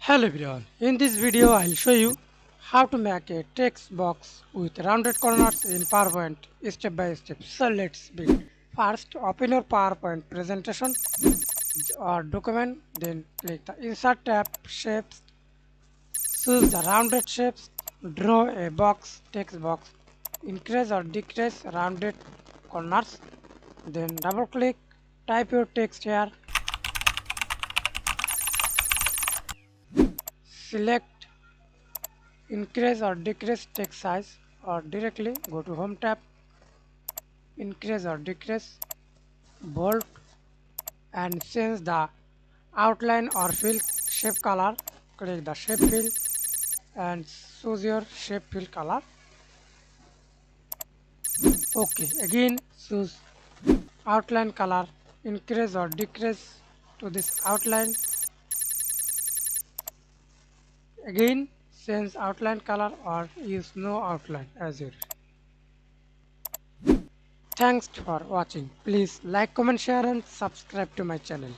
Hello everyone, in this video I'll show you how to make a text box with rounded corners in PowerPoint step by step. So let's begin. First open your PowerPoint presentation or document, then click the insert tab, shapes, choose the rounded shapes, draw a box, text box, increase or decrease rounded corners, then double click, type your text here, select increase or decrease text size or directly go to home tab, increase or decrease bold and change the outline or fill shape color. Click the shape fill and choose your shape fill color. Okay, again choose outline color, increase or decrease to this outline. Again change outline color or use no outline as usual. Thanks for watching. Please like, comment, share and subscribe to my channel.